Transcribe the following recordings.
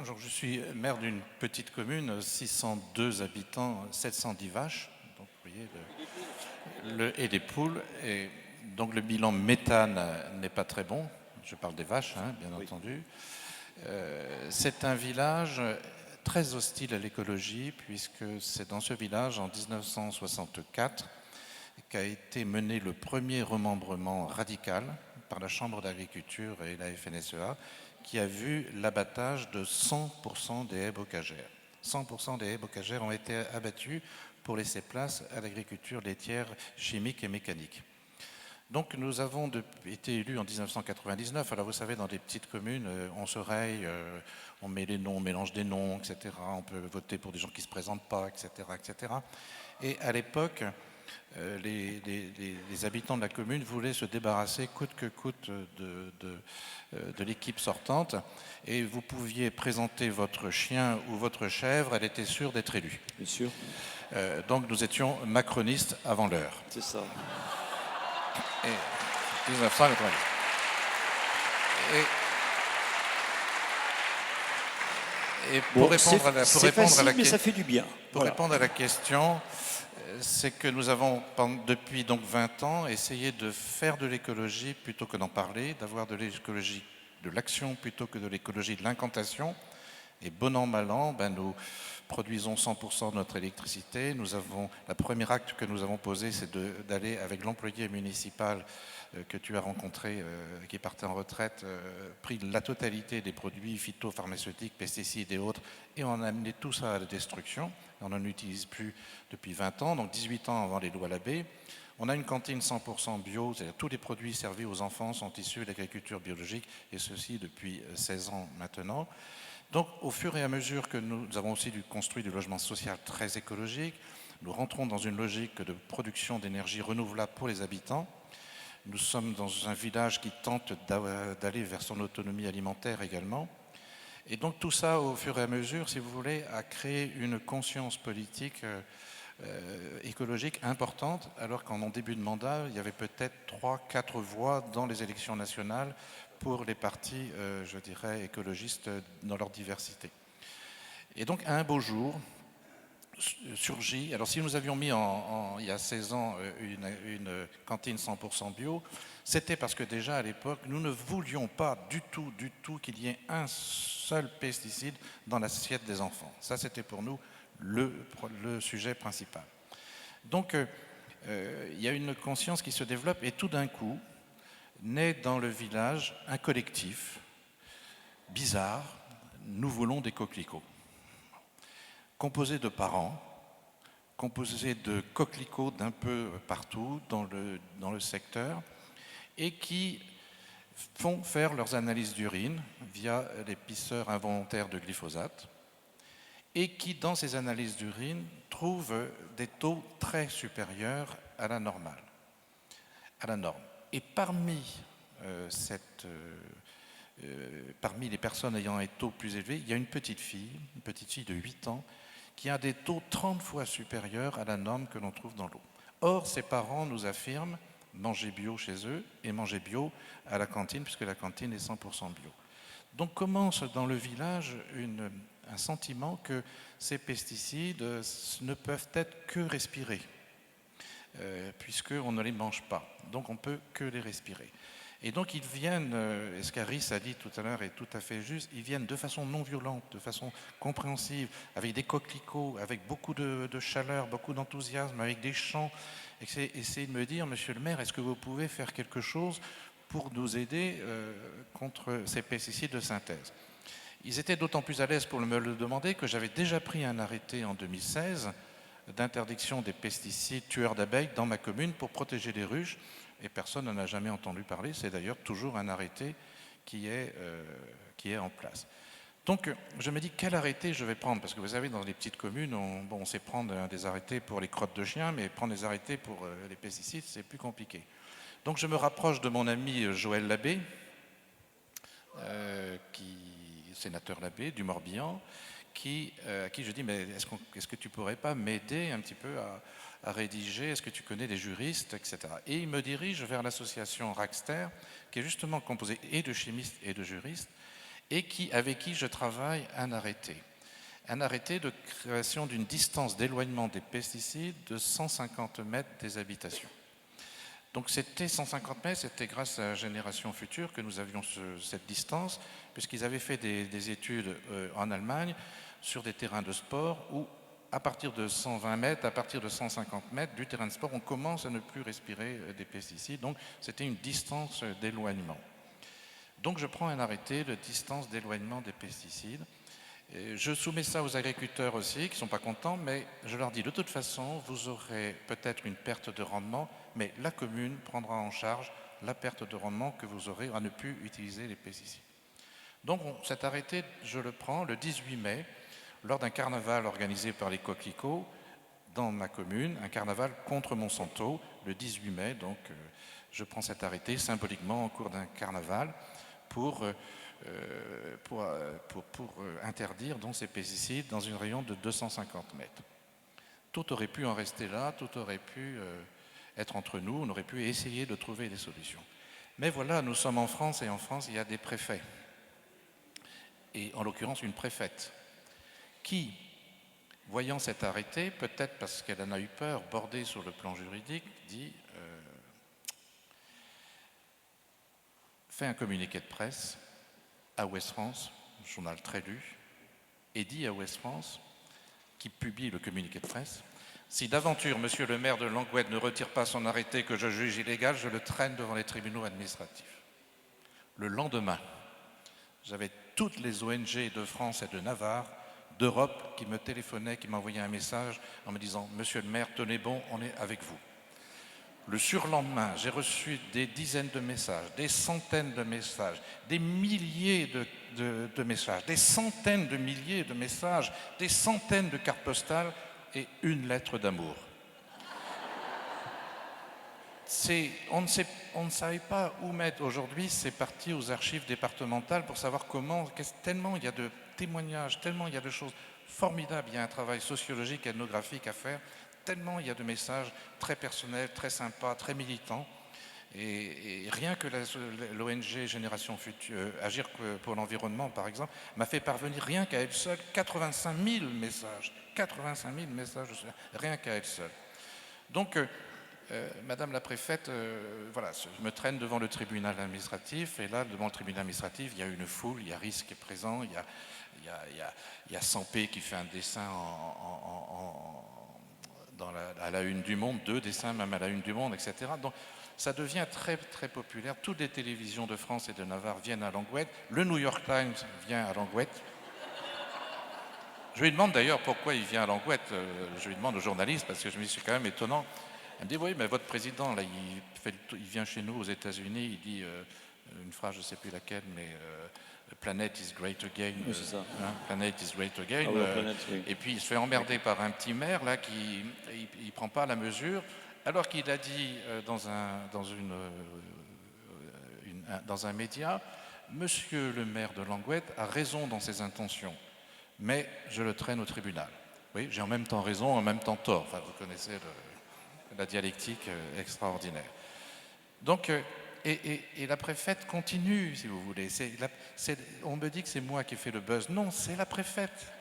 Alors, je suis maire d'une petite commune, 602 habitants, 710 vaches, donc vous voyez, et des poules. Et donc le bilan méthane n'est pas très bon. Je parle des vaches, hein, bien entendu. C'est un village très hostile à l'écologie, puisque c'est dans ce village, en 1964, qu'a été mené le premier remembrement radical par la Chambre d'agriculture et la FNSEA, qui a vu l'abattage de 100% des haies bocagères. 100% des haies bocagères ont été abattues pour laisser place à l'agriculture laitière chimique et mécanique. Donc nous avons été élus en 1999. Alors vous savez, dans des petites communes, on se raye, on met les noms, on mélange des noms, etc. On peut voter pour des gens qui ne se présentent pas, etc., etc. Et à l'époque, les habitants de la commune voulaient se débarrasser coûte que coûte de l'équipe sortante, et vous pouviez présenter votre chien ou votre chèvre, elle était sûre d'être élue. Bien sûr. Donc nous étions macronistes avant l'heure. C'est ça. Et 1990. Et pour répondre à la mais ça fait du bien. Pour répondre à la question, c'est que nous avons, depuis donc 20 ans, essayé de faire de l'écologie plutôt que d'en parler, d'avoir de l'écologie de l'action plutôt que de l'écologie de l'incantation. Et bon an, mal an, nous produisons 100% de notre électricité. La première acte que nous avons posé, c'est d'aller avec l'employé municipal que tu as rencontré, qui partait en retraite, pris la totalité des produits phytopharmaceutiques, pesticides et autres, et on a amené tout ça à la destruction. On n'en utilise plus depuis 20 ans, donc 18 ans avant les lois Labbé. On a une cantine 100% bio, c'est-à-dire tous les produits servis aux enfants sont issus de l'agriculture biologique, et ceci depuis 16 ans maintenant. Donc, au fur et à mesure que nous avons aussi construit du logement social très écologique, nous rentrons dans une logique de production d'énergie renouvelable pour les habitants. Nous sommes dans un village qui tente d'aller vers son autonomie alimentaire également. Et donc tout ça, au fur et à mesure, si vous voulez, a créé une conscience politique écologique importante, alors qu'en début de mandat, il y avait peut-être 3-4 voix dans les élections nationales pour les partis, je dirais, écologistes dans leur diversité. Et donc, un beau jour, alors si nous avions mis il y a 16 ans une cantine 100% bio, c'était parce que déjà à l'époque, nous ne voulions pas du tout qu'il y ait un seul pesticide dans l'assiette des enfants. Ça, c'était pour nous le sujet principal. Donc, il y a une conscience qui se développe et tout d'un coup, naît dans le village un collectif bizarre, nous voulons des coquelicots, composé de parents, composé de coquelicots d'un peu partout dans le secteur, et qui font faire leurs analyses d'urine via les pisseurs involontaires de glyphosate, et qui, dans ces analyses d'urine, trouvent des taux très supérieurs à la normale, à la norme. Et parmi les personnes ayant un taux plus élevé, il y a une petite fille de 8 ans, qui a des taux 30 fois supérieurs à la norme que l'on trouve dans l'eau. Or, ses parents nous affirment manger bio chez eux et manger bio à la cantine, puisque la cantine est 100% bio. Donc commence dans le village un sentiment que ces pesticides ne peuvent être que respirés, puisqu'on ne les mange pas. Donc on ne peut que les respirer. Et donc ils viennent, et ce qu'Aris a dit tout à l'heure est tout à fait juste, ils viennent de façon non violente, de façon compréhensive, avec des coquelicots, avec beaucoup de chaleur, beaucoup d'enthousiasme, avec des chants, et essayer de me dire, monsieur le maire, est-ce que vous pouvez faire quelque chose pour nous aider contre ces pesticides de synthèse? Ils étaient d'autant plus à l'aise pour me le demander que j'avais déjà pris un arrêté en 2016 d'interdiction des pesticides tueurs d'abeilles dans ma commune pour protéger les ruches, et personne n'en a jamais entendu parler. C'est d'ailleurs toujours un arrêté qui est en place. Donc je me dis quel arrêté je vais prendre, parce que vous savez, dans les petites communes, on sait prendre des arrêtés pour les crottes de chiens, mais prendre des arrêtés pour les pesticides, c'est plus compliqué. Donc je me rapproche de mon ami Joël Labbé, sénateur Labbé du Morbihan, à qui je dis, mais est-ce que tu pourrais pas m'aider un petit peu à rédiger, est-ce que tu connais des juristes, etc. Et il me dirige vers l'association Raxter, qui est justement composée et de chimistes et de juristes, et avec qui je travaille un arrêté. Un arrêté de création d'une distance d'éloignement des pesticides de 150 mètres des habitations. Donc c'était 150 mètres, c'était grâce à Génération Future que nous avions cette distance, puisqu'ils avaient fait des études en Allemagne sur des terrains de sport où, à partir de 120 mètres, à partir de 150 mètres du terrain de sport, on commence à ne plus respirer des pesticides. Donc c'était une distance d'éloignement. Donc je prends un arrêté de distance d'éloignement des pesticides. Je soumets ça aux agriculteurs aussi, qui ne sont pas contents, mais je leur dis de toute façon, vous aurez peut-être une perte de rendement, mais la commune prendra en charge la perte de rendement que vous aurez à ne plus utiliser les pesticides. Donc cet arrêté, je le prends le 18 mai, lors d'un carnaval organisé par les Coquelicots dans ma commune, un carnaval contre Monsanto, le 18 mai, donc je prends cet arrêté symboliquement au cours d'un carnaval pour interdire donc ces pesticides dans un rayon de 250 mètres. Tout aurait pu en rester là, tout aurait pu être entre nous, on aurait pu essayer de trouver des solutions. Mais voilà, nous sommes en France et en France, il y a des préfets. Et en l'occurrence, une préfète qui, voyant cet arrêté, peut-être parce qu'elle en a eu peur, bordée sur le plan juridique, dit fait un communiqué de presse à Ouest France, un journal très lu, et dit à Ouest France, qui publie le communiqué de presse, si d'aventure monsieur le maire de Langouette ne retire pas son arrêté que je juge illégal, je le traîne devant les tribunaux administratifs. Le lendemain, j'avais toutes les ONG de France et de Navarre, d'Europe, qui me téléphonaient, qui m'envoyaient un message en me disant « Monsieur le maire, tenez bon, on est avec vous ». Le surlendemain, j'ai reçu des dizaines de messages, des centaines de messages, des milliers de messages, des centaines de milliers de messages, des centaines de cartes postales et une lettre d'amour. On ne savait pas où mettre. Aujourd'hui, c'est parti aux archives départementales pour savoir comment, tellement il y a de témoignages, tellement il y a de choses formidables, il y a un travail sociologique, ethnographique à faire, tellement il y a de messages très personnels, très sympas, très militants. Et rien que l'ONG Génération Future, Agir pour l'environnement, par exemple, m'a fait parvenir rien qu'à elle seule 85 000 messages. 85 000 messages, rien qu'à elle seule. Donc, Madame la préfète, voilà, je me traîne devant le tribunal administratif, et là, devant le tribunal administratif, il y a une foule, il y a RIS qui est présent, il y a Sampé qui fait un dessin à la une du Monde, 2 dessins même à la une du Monde, etc. Donc ça devient très, très populaire. Toutes les télévisions de France et de Navarre viennent à Langouette. Le New York Times vient à Langouette. Je lui demande d'ailleurs pourquoi il vient à Langouette. Je lui demande au journaliste, parce que je me dis c'est quand même étonnant. Elle me dit, oui, mais votre président, là, il vient chez nous aux États-Unis, il dit une phrase, je ne sais plus laquelle, mais Planet is great again. Oui, c'est ça. Planet is great again. Ah oui, planète, oui. Et puis il se fait emmerder par un petit maire, là, qui ne prend pas la mesure, alors qu'il a dit dans un média, Monsieur le maire de Langouette a raison dans ses intentions, mais je le traîne au tribunal. Oui, j'ai en même temps raison, en même temps tort. Enfin, vous connaissez la dialectique extraordinaire. Donc, et la préfète continue, si vous voulez. On me dit que c'est moi qui ai fait le buzz. Non, c'est la préfète.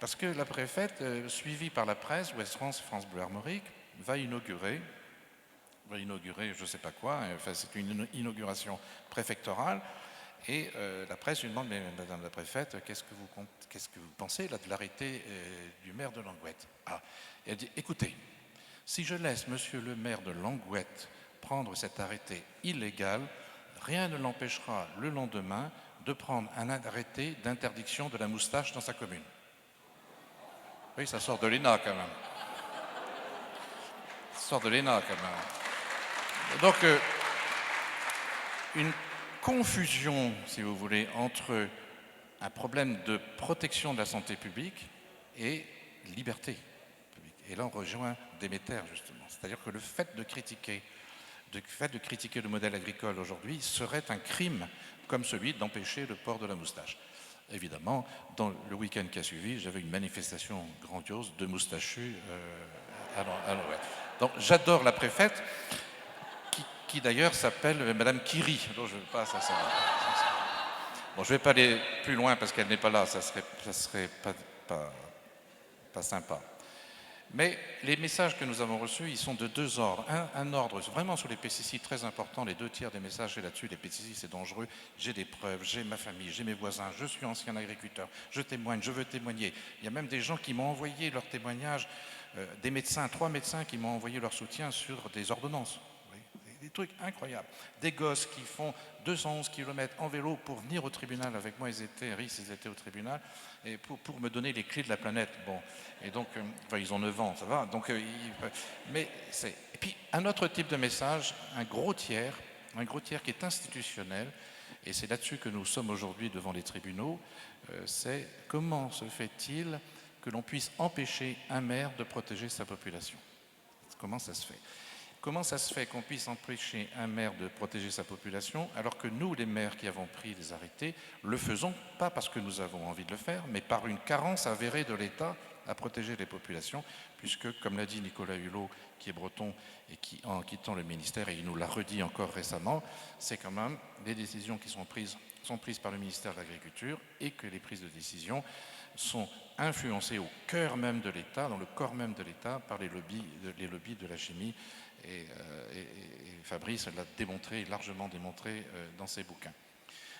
Parce que la préfète, suivie par la presse, Ouest France, France Bleu Armorique, va inaugurer, je ne sais pas quoi, enfin, c'est une inauguration préfectorale, et la presse lui demande, mais Madame la préfète, qu'est-ce que vous pensez là, de l'arrêté du maire de Langouette? Et elle dit, écoutez, si je laisse monsieur le maire de Langouette prendre cet arrêté illégal, rien ne l'empêchera le lendemain de prendre un arrêté d'interdiction de la moustache dans sa commune. Oui, ça sort de l'ENA quand même. Ça sort de l'ENA quand même. Donc, une confusion, si vous voulez, entre un problème de protection de la santé publique et liberté. Et là, on rejoint Déméter, justement. C'est-à-dire que le fait de critiquer le modèle agricole aujourd'hui serait un crime comme celui d'empêcher le port de la moustache. Évidemment, dans le week-end qui a suivi, j'avais une manifestation grandiose de moustachus à Langouette. Donc, j'adore la préfète, qui d'ailleurs s'appelle Madame Kiri. Alors, je passe à ça. Bon, je ne vais pas aller plus loin parce qu'elle n'est pas là, ça serait pas sympa. Mais les messages que nous avons reçus, ils sont de deux ordres. Un ordre vraiment sur les pesticides très important, les 2 tiers des messages c'est là-dessus, les pesticides c'est dangereux, j'ai des preuves, j'ai ma famille, j'ai mes voisins, je suis ancien agriculteur, je témoigne, je veux témoigner. Il y a même des gens qui m'ont envoyé leurs témoignages, des médecins, 3 médecins qui m'ont envoyé leur soutien sur des ordonnances. Des trucs incroyables. Des gosses qui font 211 km en vélo pour venir au tribunal avec moi, ils étaient au tribunal, et pour me donner les clés de la planète. Bon, et donc, enfin, ils ont 9 ans, ça va. Donc, et puis, un autre type de message, un gros tiers qui est institutionnel, et c'est là-dessus que nous sommes aujourd'hui devant les tribunaux, c'est comment se fait-il que l'on puisse empêcher un maire de protéger sa population? Comment ça se fait? Comment ça se fait qu'on puisse empêcher un maire de protéger sa population alors que nous, les maires qui avons pris des arrêtés, le faisons pas parce que nous avons envie de le faire, mais par une carence avérée de l'État à protéger les populations, puisque, comme l'a dit Nicolas Hulot, qui est breton et qui, en quittant le ministère, et il nous l'a redit encore récemment, c'est quand même les décisions qui sont prises par le ministère de l'Agriculture et que les prises de décision sont influencées au cœur même de l'État, dans le corps même de l'État, par les lobbies de la chimie. Et Fabrice l'a démontré, largement démontré dans ses bouquins.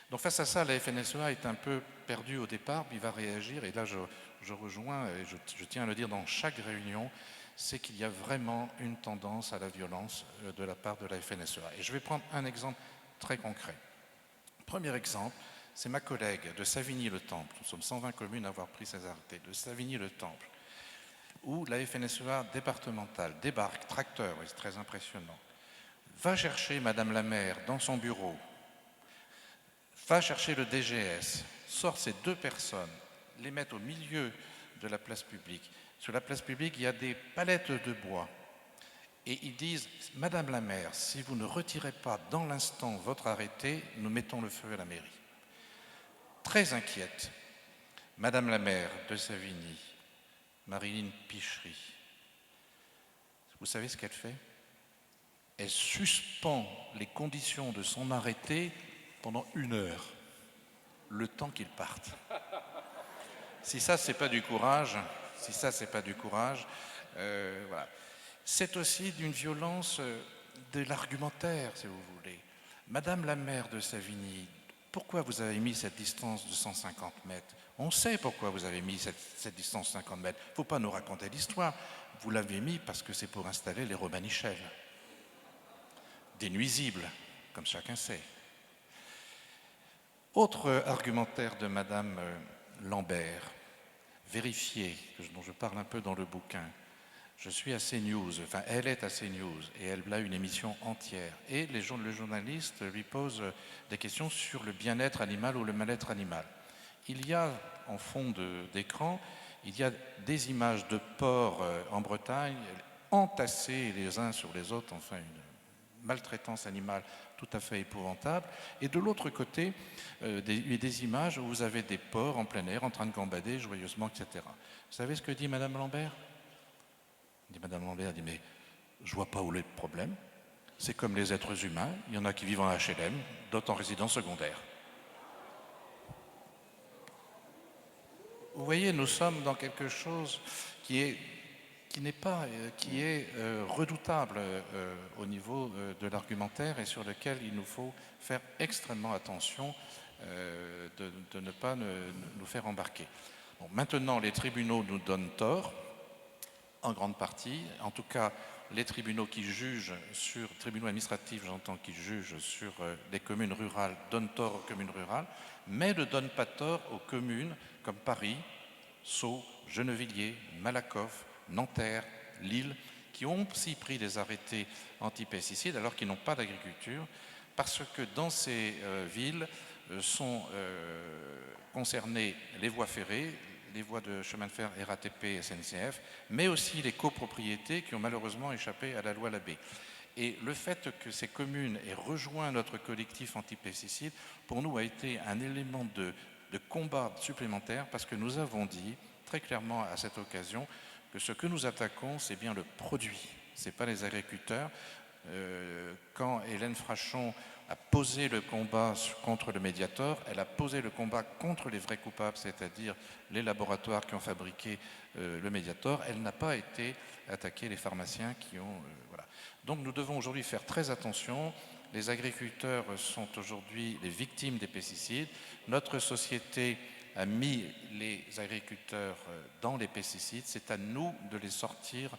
Donc face à ça, la FNSEA est un peu perdue au départ, puis il va réagir, et là je rejoins, et je tiens à le dire dans chaque réunion, c'est qu'il y a vraiment une tendance à la violence de la part de la FNSEA. Et je vais prendre un exemple très concret. Premier exemple, c'est ma collègue de Savigny-le-Temple, nous sommes 120 communes à avoir pris ces arrêtés, de Savigny-le-Temple, où la FNSEA départementale débarque, tracteur, c'est très impressionnant, va chercher Madame la maire dans son bureau, va chercher le DGS, sort ces 2 personnes, les met au milieu de la place publique. Sur la place publique, il y a des palettes de bois. Et ils disent, Madame la maire, si vous ne retirez pas dans l'instant votre arrêté, nous mettons le feu à la mairie. Très inquiète, Madame la maire de Savigny, Marilyn Pichery, vous savez ce qu'elle fait? Elle suspend les conditions de son arrêté pendant 1 heure, le temps qu'ils partent. Si ça, c'est pas du courage, voilà. C'est aussi d'une violence de l'argumentaire, si vous voulez. Madame la maire de Savigny, pourquoi vous avez mis cette distance de 150 mètres? On sait pourquoi vous avez mis cette distance de 50 mètres. Il ne faut pas nous raconter l'histoire. Vous l'avez mis parce que c'est pour installer les romanichels. Des nuisibles, comme chacun sait. Autre argumentaire de Madame Lambert, vérifié, dont je parle un peu dans le bouquin. Je suis à CNews, enfin elle est à CNews, et elle a une émission entière. Et le journaliste lui pose des questions sur le bien-être animal ou le mal-être animal. Il y a en fond d'écran, il y a des images de porcs en Bretagne, entassés les uns sur les autres, enfin une maltraitance animale tout à fait épouvantable. Et de l'autre côté, des images où vous avez des porcs en plein air en train de gambader joyeusement, etc. Vous savez ce que dit Madame Lambert? Madame Lambert dit, mais je vois pas où est le problème. C'est comme les êtres humains, il y en a qui vivent en HLM, d'autres en résidence secondaire. Vous voyez, nous sommes dans quelque chose qui est redoutable au niveau de l'argumentaire et sur lequel il nous faut faire extrêmement attention de ne pas nous faire embarquer. Bon, maintenant, les tribunaux nous donnent tort, en grande partie. En tout cas, les tribunaux qui jugent tribunaux administratifs, j'entends, qui jugent sur les communes rurales, donnent tort aux communes rurales, mais ne donnent pas tort aux communes comme Paris, Sceaux, Gennevilliers, Malakoff, Nanterre, Lille, qui ont aussi pris des arrêtés anti-pesticides alors qu'ils n'ont pas d'agriculture, parce que dans ces villes sont concernées les voies ferrées, les voies de chemin de fer RATP, SNCF, mais aussi les copropriétés qui ont malheureusement échappé à la loi Labbé. Et le fait que ces communes aient rejoint notre collectif anti-pesticides, pour nous, a été un élément de combat supplémentaire, parce que nous avons dit très clairement à cette occasion que ce que nous attaquons, c'est bien le produit, ce n'est pas les agriculteurs. Quand Hélène Frachon a posé le combat contre le Mediator, elle a posé le combat contre les vrais coupables, c'est-à-dire les laboratoires qui ont fabriqué le Mediator. Elle n'a pas été attaquer les pharmaciens qui ont... voilà. Donc nous devons aujourd'hui faire très attention. Les agriculteurs sont aujourd'hui les victimes des pesticides. Notre société a mis les agriculteurs dans les pesticides. C'est à nous de les sortir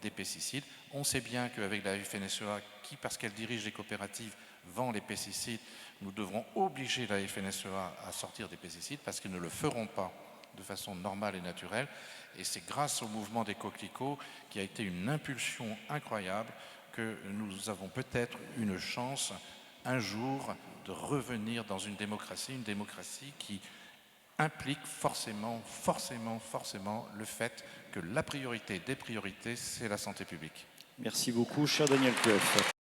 des pesticides. On sait bien qu'avec la FNSEA, qui, parce qu'elle dirige les coopératives, vend les pesticides, nous devrons obliger la FNSEA à sortir des pesticides parce qu'ils ne le feront pas de façon normale et naturelle. Et c'est grâce au mouvement des coquelicots qui a été une impulsion incroyable que nous avons peut-être une chance un jour de revenir dans une démocratie qui implique forcément le fait que la priorité des priorités, c'est la santé publique. Merci beaucoup, cher Daniel Cloef.